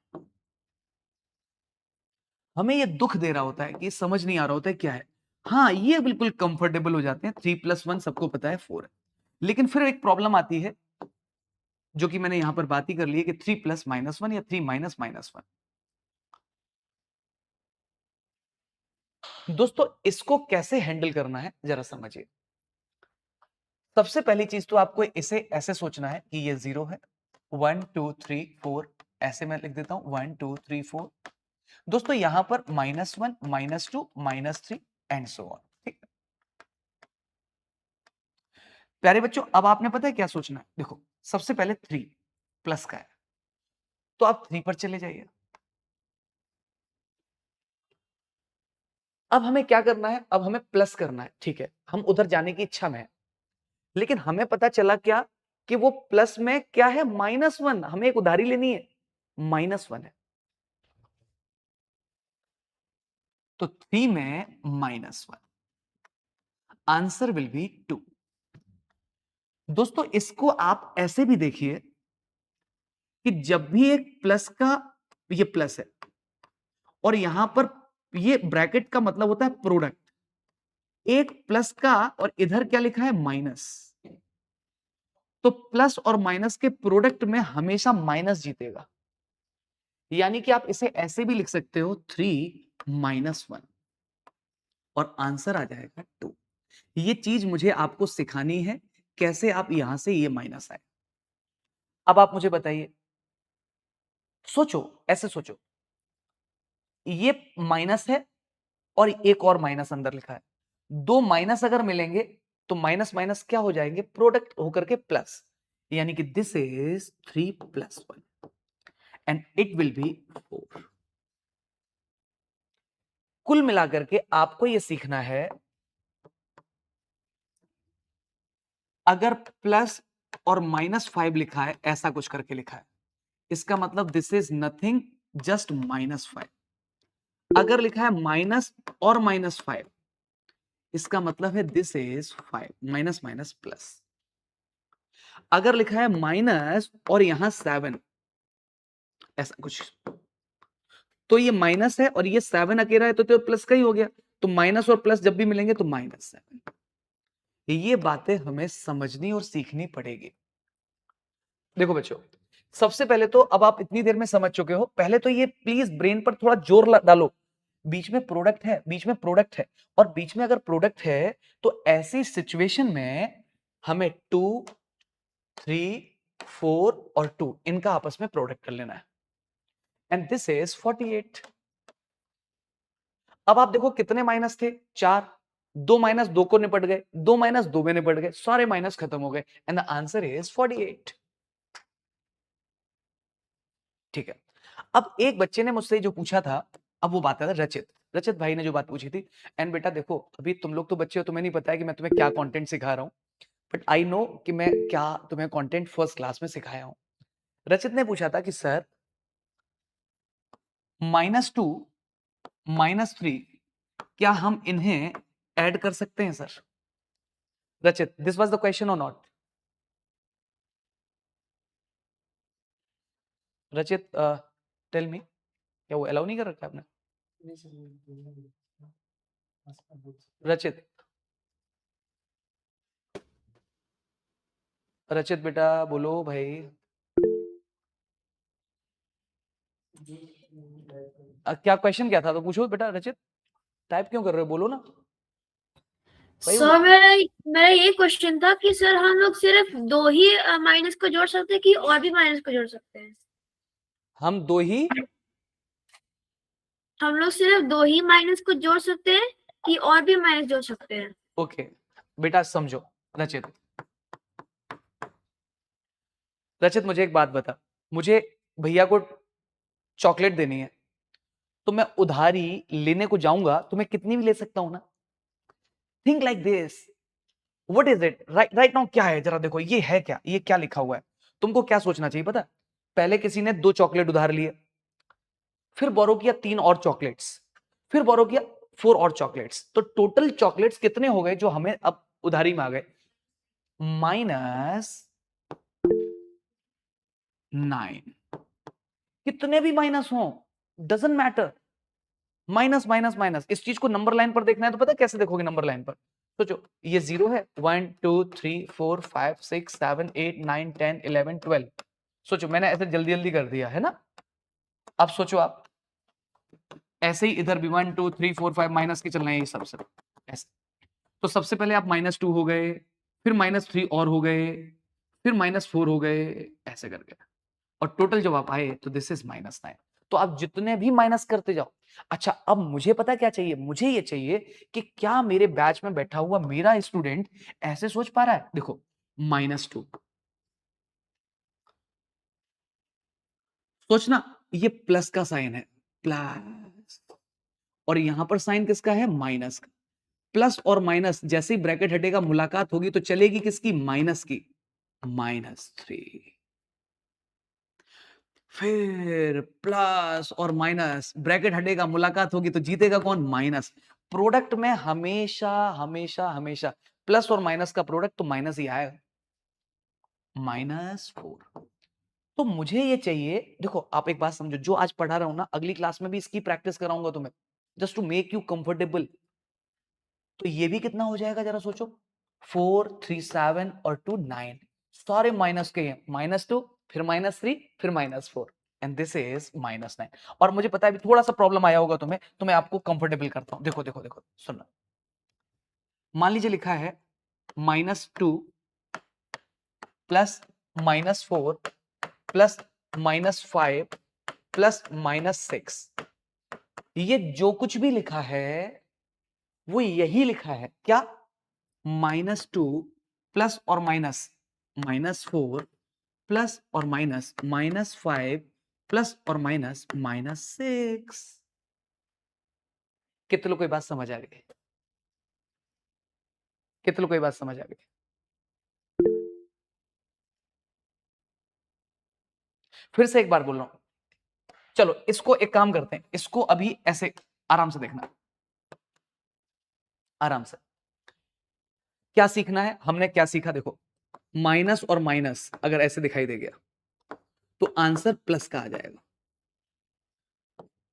हमें ये दुख दे रहा होता है कि समझ नहीं आ रहा होता है क्या है। हाँ ये बिल्कुल कंफर्टेबल हो जाते हैं, 3 + 1 सबको पता है 4 है, लेकिन फिर एक प्रॉब्लम आती है जो कि मैंने यहां पर बात ही कर ली है कि 3 + -1 या 3 - -1। दोस्तों इसको कैसे हैंडल करना है जरा समझिए। सबसे पहली चीज तो आपको इसे ऐसे सोचना है कि ये 0 है, 1 2 3 4, ऐसे मैं लिख देता हूं 1 2 3 4। दोस्तों यहां पर -1 -2 -3 एंड सो ऑन, ठीक है प्यारे बच्चों। अब आपने पता है क्या सोचना है, देखो सबसे पहले 3 प्लस का है तो आप 3 पर चले जाइए। अब हमें क्या करना है, अब हमें प्लस करना है, ठीक है हम उधर जाने की इच्छा में है, लेकिन हमें पता चला क्या कि वो प्लस में क्या है, -1, हमें एक उधारी लेनी है, -1 है, तो 3 में -1, आंसर विल बी 2। दोस्तों इसको आप ऐसे भी देखिए कि जब भी एक प्लस का, ये प्लस है और यहां पर ये ब्रैकेट का मतलब होता है प्रोडक्ट, एक प्लस का और इधर क्या लिखा है माइनस, तो प्लस और माइनस के प्रोडक्ट में हमेशा माइनस जीतेगा, यानी कि आप इसे ऐसे भी लिख सकते हो 3 - 1 और आंसर आ जाएगा 2। ये चीज मुझे आपको सिखानी है कैसे आप यहां से ये माइनस आए। अब आप मुझे बताइए, सोचो, ऐसे सोचो, ये माइनस है और एक और माइनस अंदर लिखा है, दो माइनस अगर मिलेंगे तो माइनस माइनस क्या हो जाएंगे, प्रोडक्ट होकर के प्लस, यानी कि this is 3 + 1 and it will be 4। कुल मिलाकर के आपको यह सीखना है, अगर प्लस और -5 लिखा है, ऐसा कुछ करके लिखा है, इसका मतलब दिस इज नथिंग जस्ट -5। अगर लिखा है माइनस और -5, इसका मतलब है this is 5, minus minus plus. अगर लिखा है माइनस और यहां 7, ऐसा कुछ, तो ये माइनस है और ये 7 अकेला है तो प्लस का ही हो गया, तो माइनस और प्लस जब भी मिलेंगे तो -7। ये बातें हमें समझनी और सीखनी पड़ेगी। देखो बच्चों, सबसे पहले तो अब आप इतनी देर में समझ चुके हो, पहले तो ये प्लीज ब्रेन पर थोड़ा जोर डालो, बीच में प्रोडक्ट है, बीच में प्रोडक्ट है, और बीच में अगर प्रोडक्ट है तो ऐसी सिचुएशन में हमें 2, 3, 4 और 2 इनका आपस में प्रोडक्ट कर लेना है, एंड दिस इज 48। अब आप देखो कितने माइनस थे, 4, 2 माइनस 2 को निपट गए, 2 माइनस 2 में निपट गए, सारे माइनस खत्म हो गए, एंड द आंसर इज 48। ठीक है। अब एक बच्चे ने मुझसे जो पूछा था, अब वो बात है रचित, रचित भाई ने जो बात पूछी थी, एंड बेटा देखो अभी तुम लोग तो बच्चे हो, तुम्हें नहीं पता है कि मैं तुम्हें क्या कंटेंट सिखा रहा हूं, बट आई नो कि मैं क्या तुम्हें कंटेंट फर्स्ट क्लास में सिखाया हूं। रचित ने पूछा था कि सर -2, -3 क्या हम इन्हें ऐड कर सकते हैं सर? रचित, दिस वाज द क्वेश्चन और नॉट? रचित, टेल मी, क्या वो अलाउ नहीं कर रखा है आपने? रचित, रचित बेटा बोलो भाई। क्या क्वेश्चन क्या था तो पूछो बेटा। रचित टाइप क्यों कर रहे हो, बोलो ना भाई। सर मेरा मेरा ये क्वेश्चन था कि सर हम लोग सिर्फ दो ही माइनस को जोड़ सकते हैं कि और भी माइनस को जोड़ सकते हैं? हम दो ही, हम लोग सिर्फ दो ही माइनस को जोड़ सकते हैं कि और भी माइनस जोड़ सकते हैं? ओके बेटा समझो। रचित, रचित मुझे एक बात बता, मुझे भैया को चॉकलेट देनी है, तो मैं उधारी लेने को जाऊंगा तो मैं कितनी भी ले सकता हूं ना। Think like this, what is it right right now, क्या है जरा देखो, ये है क्या, ये क्या लिखा हुआ है। तुमको क्या सोचना चाहिए पता, पहले किसी ने 2 चॉकलेट उधार लिए, फिर बोरो किया 3 और चॉकलेट्स, फिर बोरो किया 4 और चॉकलेट्स, तो टोटल चॉकलेट्स कितने हो गए जो हमें अब उधारी में आ गए, -9। कितने भी माइनस हो doesn't matter, minus minus minus. इस चीज को नंबर लाइन पर देखना है तो पता है कैसे देखोगे नंबर लाइन पर? सोचो, ये 0 है, 1 2 3 4 5 6 7 8 9 10 11 12। सोचो मैंने ऐसे जल्दी जल्दी कर दिया है ना। अब सोचो आप ऐसे ही इधर भी 1 2 3 4 5 माइनस के चलना है ये सबसे ऐसे। तो सबसे पहले आप -2 हो गए, फिर -3 और हो गए, फिर -4 हो गए, ऐसे करके, और टोटल जब आप आए तो दिस इज -9। तो आप जितने भी माइनस करते जाओ। अच्छा अब मुझे पता क्या चाहिए, मुझे ये चाहिए कि क्या मेरे बैच में बैठा हुआ मेरा स्टूडेंट ऐसे सोच पा रहा है। देखो -2, सोचना ये प्लस का साइन है, प्लस, और यहां पर साइन किसका है, माइनस का। प्लस और माइनस जैसे ही ब्रैकेट हटेगा मुलाकात होगी तो चलेगी किसकी, माइनस की, -3। फिर प्लस और माइनस ब्रैकेट हटेगा मुलाकात होगी तो जीतेगा कौन, माइनस। प्रोडक्ट में हमेशा हमेशा हमेशा प्लस और माइनस का प्रोडक्ट तो माइनस ही आएगा, -4। तो मुझे ये चाहिए, देखो आप एक बात समझो, जो आज पढ़ा रहा हूं ना अगली क्लास में भी इसकी प्रैक्टिस कराऊंगा तुम्हें, just to make you comfortable. तो ये भी कितना हो जाएगा जरा सोचो, 4 3 7 और 2 9, सारे माइनस के हैं, -2 फिर -3 फिर -4 एंड दिस इज -9। और मुझे पता है अभी थोड़ा सा प्रॉब्लम आया होगा तुम्हें, तो मैं आपको कंफर्टेबल करता हूं। देखो देखो देखो सुनना, मान लीजिए लिखा है -2 प्लस -4 प्लस -5 प्लस -6, ये जो कुछ भी लिखा है वो यही लिखा है क्या, -2 प्लस और माइनस -4 प्लस और माइनस -5 प्लस और माइनस -6। कितने लोग को ये बात समझ आ गई, कितने लोग को ये बात समझ आ गई? फिर से एक बार बोल रहा हूं, चलो इसको एक काम करते हैं, इसको अभी ऐसे आराम से देखना, आराम से। क्या सीखना है, हमने क्या सीखा, देखो माइनस और माइनस अगर ऐसे दिखाई दे गया तो आंसर प्लस का आ जाएगा,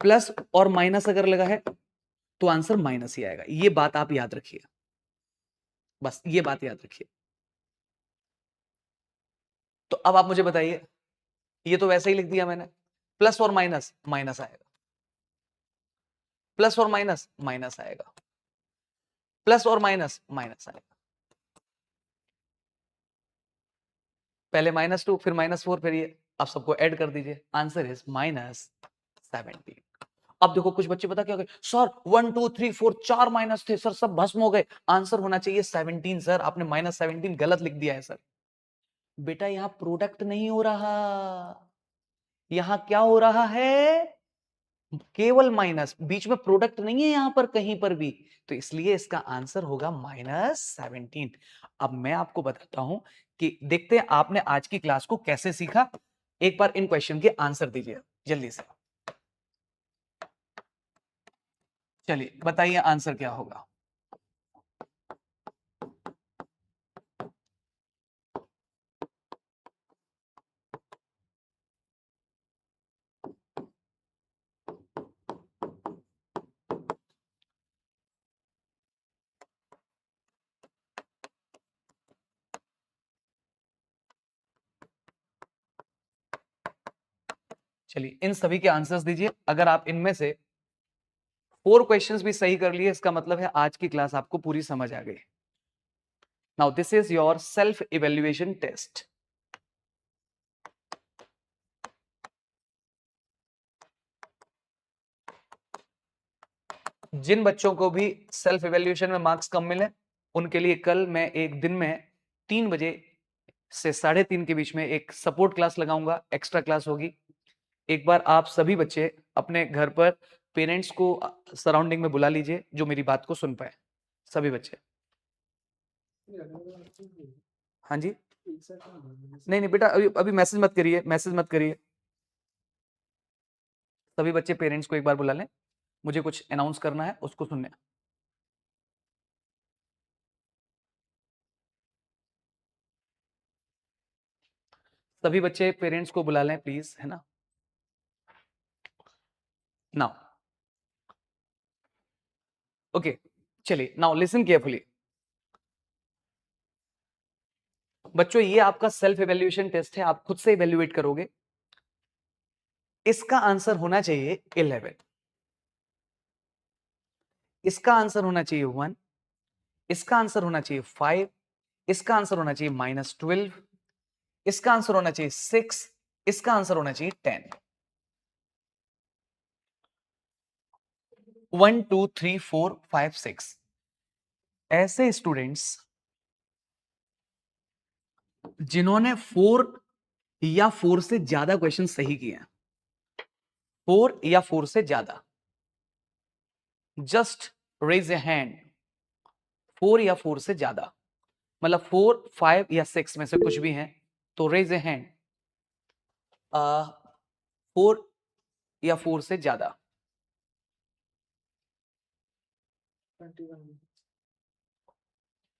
प्लस और माइनस अगर लगा है तो आंसर माइनस ही आएगा। ये बात आप याद रखिए, बस ये बात याद रखिए। तो अब आप मुझे बताइए, ये तो वैसे ही लिख दिया मैंने, प्लस और माइनस माइनस आएगा, प्लस और माइनस माइनस आएगा, प्लस और माइनस माइनस आएगा, पहले -2 फिर -4 फिर ये, आप सबको ऐड कर दीजिए, आंसर इज -17। अब देखो कुछ बच्चे पता क्या हो गए, सर 1 2 3 4 4 माइनस थे सर, सब भस्म हो गए, आंसर होना चाहिए 17 सर, आपने -17 गलत लिख दिया है सर। बेटा यहां प्रोडक्ट नहीं हो रहा, यहां क्या हो रहा है, केवल माइनस, बीच में प्रोडक्ट नहीं है यहां पर कहीं पर भी, तो इसलिए इसका आंसर होगा -17। अब मैं आपको बताता हूं कि देखते हैं आपने आज की क्लास को कैसे सीखा। एक बार इन क्वेश्चन के आंसर दीजिए जल्दी से, चलिए बताइए आंसर क्या होगा। चलिए इन सभी के आंसर्स दीजिए, अगर आप इनमें से 4 क्वेश्चंस भी सही कर लिए इसका मतलब है आज की क्लास आपको पूरी समझ आ गई। Now this is your self evaluation test. जिन बच्चों को भी सेल्फ इवेल्युएशन में मार्क्स कम मिले उनके लिए कल मैं एक दिन में 3 बजे से 3:30 के बीच में एक सपोर्ट क्लास लगाऊंगा, एक्स्ट्रा क्लास होगी। एक बार आप सभी बच्चे अपने घर पर पेरेंट्स को सराउंडिंग में बुला लीजिए जो मेरी बात को सुन पाए, सभी बच्चे। हाँ जी, नहीं नहीं बेटा अभी अभी मैसेज मत करिए, मैसेज मत करिए, सभी बच्चे पेरेंट्स को एक बार बुला लें, मुझे कुछ अनाउंस करना है उसको सुनने। सभी बच्चे पेरेंट्स को बुला लें प्लीज, है ना। नाउ ओके, चलिए नाउ लिसन केयरफुली। बच्चों ये आपका सेल्फ इवैल्यूएशन टेस्ट है, आप खुद से इवैल्यूएट करोगे। इसका आंसर होना चाहिए 11, इसका आंसर होना चाहिए 1, इसका आंसर होना चाहिए 5, इसका आंसर होना चाहिए -12, इसका आंसर होना चाहिए 6, इसका आंसर होना चाहिए 10। 1 2 3 4 5 6 ऐसे स्टूडेंट्स जिन्होंने 4 या 4 से ज्यादा क्वेश्चन सही किए हैं, 4 या 4 से ज्यादा, जस्ट रेज ए हैंड। 4 या 4 से ज्यादा मतलब 4 5 या 6 में से कुछ भी हैं तो रेज ए हैंड। 4 या 4 से ज्यादा,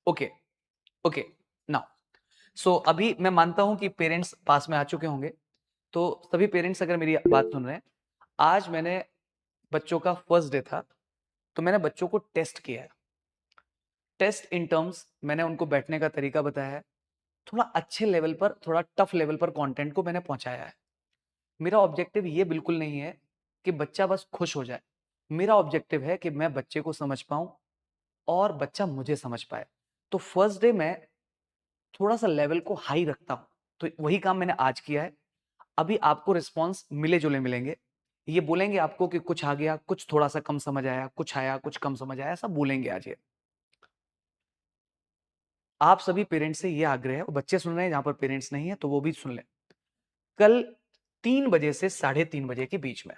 ओके ओके। नाउ सो अभी मैं मानता हूं कि पेरेंट्स पास में आ चुके होंगे, तो सभी पेरेंट्स अगर मेरी बात सुन रहे हैं, आज मैंने बच्चों का फर्स्ट डे था तो मैंने बच्चों को टेस्ट किया है। टेस्ट इन टर्म्स मैंने उनको बैठने का तरीका बताया है, थोड़ा अच्छे लेवल पर, थोड़ा टफ लेवल पर कंटेंट को मैंने पहुंचाया है। मेरा ऑब्जेक्टिव ये बिल्कुल नहीं है कि बच्चा बस खुश हो जाए। मेरा ऑब्जेक्टिव है कि मैं बच्चे को समझ पाऊं और बच्चा मुझे समझ पाए। तो फर्स्ट डे मैं थोड़ा सा लेवल को हाई रखता हूं, तो वही काम मैंने आज किया है। अभी आपको रिस्पॉन्स मिले जुले मिलेंगे। ये बोलेंगे आपको कि कुछ आ गया, कुछ थोड़ा सा कम समझ आया, कुछ आया, कुछ कम समझ आया, ऐसा बोलेंगे आज ये। आप सभी पेरेंट्स से ये आग्रह है, बच्चे सुन रहे हैं जहां पर पेरेंट्स नहीं है तो वो भी सुन लें। कल 3 बजे से 3:30 बजे के बीच में,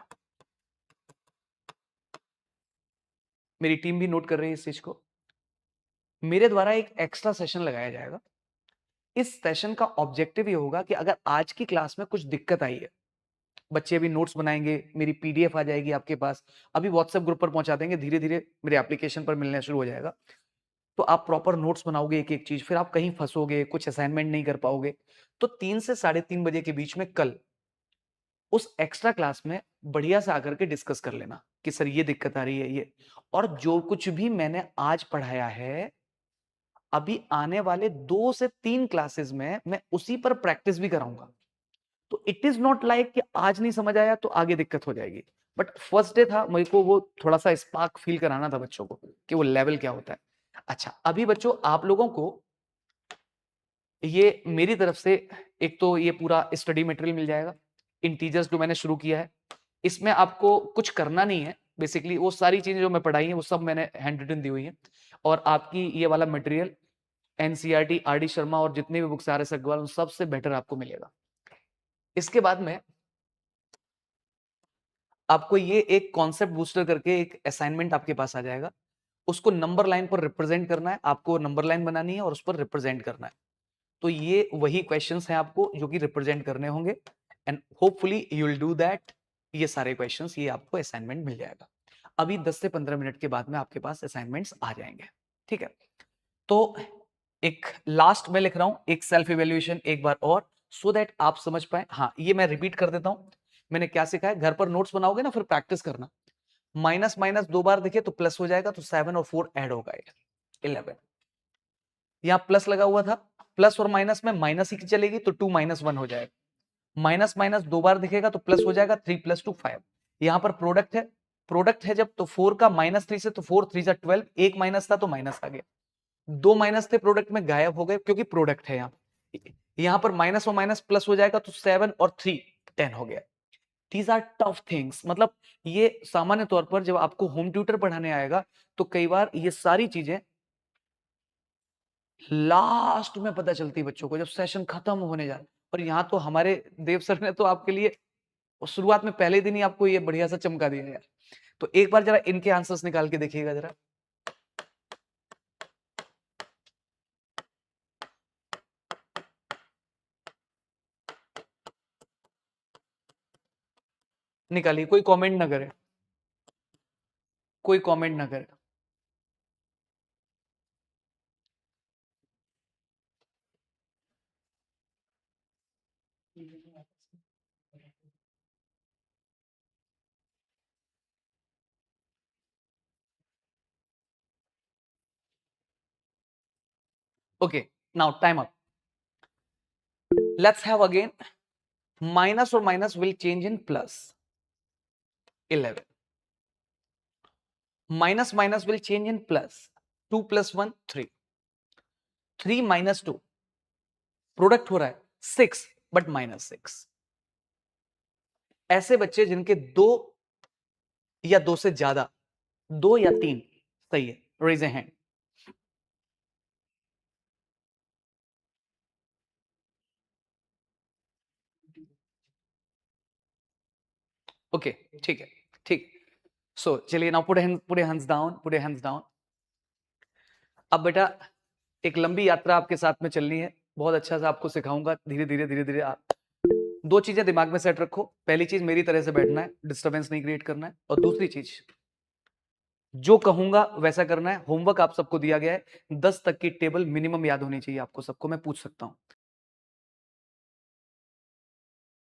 मेरी टीम भी नोट कर रही है इस चीज को, मेरे द्वारा एक एक्स्ट्रा सेशन लगाया जाएगा। इस सेशन का ऑब्जेक्टिव ये होगा कि अगर आज की क्लास में कुछ दिक्कत आई है, बच्चे अभी नोट्स बनाएंगे, मेरी पीडीएफ आ जाएगी आपके पास, अभी व्हाट्सएप ग्रुप पर पहुंचा देंगे, धीरे धीरे मेरे एप्लीकेशन पर मिलना शुरू हो जाएगा। तो आप प्रॉपर नोट्स बनाओगे एक एक चीज, फिर आप कहीं फंसोगे, कुछ असाइनमेंट नहीं कर पाओगे। तो 3 से 3:30 बजे के बीच में कल उस एक्स्ट्रा क्लास में बढ़िया से आकर के डिस्कस कर लेना कि सर ये दिक्कत आ रही है ये, और जो कुछ भी मैंने आज पढ़ाया है अभी आने वाले 2 से 3 क्लासेस में मैं उसी पर प्रैक्टिस भी कराऊंगा। तो इट इज नॉट लाइक कि आज नहीं समझ आया तो आगे दिक्कत हो जाएगी। बट फर्स्ट डे था, मेरे को वो थोड़ा सा स्पार्क फील कराना था बच्चों को कि वो लेवल क्या होता है। अच्छा, अभी बच्चों आप लोगों को ये मेरी तरफ से एक तो ये पूरा स्टडी मटेरियल मिल जाएगा, इंटीजर्स जो मैंने शुरू किया है, इसमें आपको कुछ करना नहीं है। बेसिकली वो सारी चीजें जो मैं पढ़ाई है वो सब मैंने हैंड रिटन दी हुई है, और आपकी ये वाला material NCERT, R D Sharma और जितने भी बुक्स आर एस अग्रवाल उन सबसे बेटर आपको मिलेगा। इसके बाद में आपको ये एक कॉन्सेप्ट बूस्टर करके एक असाइनमेंट आपके पास आ जाएगा, उसको नंबर लाइन पर रिप्रेजेंट करना है, आपको नंबर लाइन बनानी है और उस पर रिप्रेजेंट करना है। तो ये वही क्वेश्चंस हैं आपको जो कि रिप्रेजेंट करने होंगे, and hopefully you will do that. ये सारे क्वेश्चंस, ये आपको असाइनमेंट मिल जाएगा। अभी 10 से 15 मिनट के बाद में आपके पास असाइनमेंट्स आ जाएंगे, ठीक है। तो एक लास्ट में लिख रहा हूं, एक सेल्फ इवेल्युएशन एक बार और, सो दैट आप समझ पाए। हाँ, ये मैं रिपीट कर देता हूं, मैंने क्या सिखाया, घर पर नोट्स बनाओगे ना फिर प्रैक्टिस करना। माइनस माइनस 2 बार दिखे तो प्लस हो जाएगा, तो 7 और 4 ऐड होगा 11। यहां प्लस लगा हुआ था, प्लस और माइनस में माइनस ही चलेगी तो 2 माइनस 1 हो जाएगा। माइनस माइनस 2 बार दिखेगा तो प्लस हो जाएगा, 3 + 2 5। यहां पर प्रोडक्ट है, प्रोडक्ट है जब तो 4 का -3 से, तो 4 3 12, एक माइनस था तो माइनस आ गया, 2 माइनस थे प्रोडक्ट में गायब हो गए क्योंकि प्रोडक्ट है। यहां पर माइनस और माइनस प्लस हो जाएगा तो 7 और 3 10 हो गया। दीज आर टफ थिंग्स, मतलब ये सामान्य तौर पर जब आपको होम ट्यूटर पढ़ाने आएगा तो कई बार ये सारी चीजें लास्ट में पता चलती बच्चों को, जब सेशन खत्म होने जाए। और यहाँ तो हमारे देव सर ने तो आपके लिए शुरुआत में पहले दिन ही आपको ये बढ़िया सा चमका दिया यार। तो एक बार जरा इनके आंसर्स निकाल के देखिएगा जरा। निकालिए, कोई कमेंट ना करे, कोई कमेंट ना करे। Okay, now time up. Let's have again minus or minus will change in plus 11. Minus minus will change in plus 2 + 1 3. 3 - 2 product हो रहा है 6 बट -6। ऐसे बच्चे जिनके 2 या 2 से ज्यादा, 2 या 3 सही है, रेज ए हैंड। ओके, ठीक है, ठीक। सो चलिए, now put hands down, put hands down. अब बेटा एक लंबी यात्रा आपके साथ में चलनी है, बहुत अच्छा से आपको सिखाऊंगा, धीरे धीरे धीरे धीरे। आप 2 चीजें दिमाग में सेट रखो। पहली चीज, मेरी तरह से बैठना है, डिस्टरबेंस नहीं क्रिएट करना है। और दूसरी चीज, जो कहूंगा वैसा करना है। होमवर्क आप सबको दिया गया है, 10 तक की टेबल मिनिमम याद होनी चाहिए आपको सबको, मैं पूछ सकता हूं।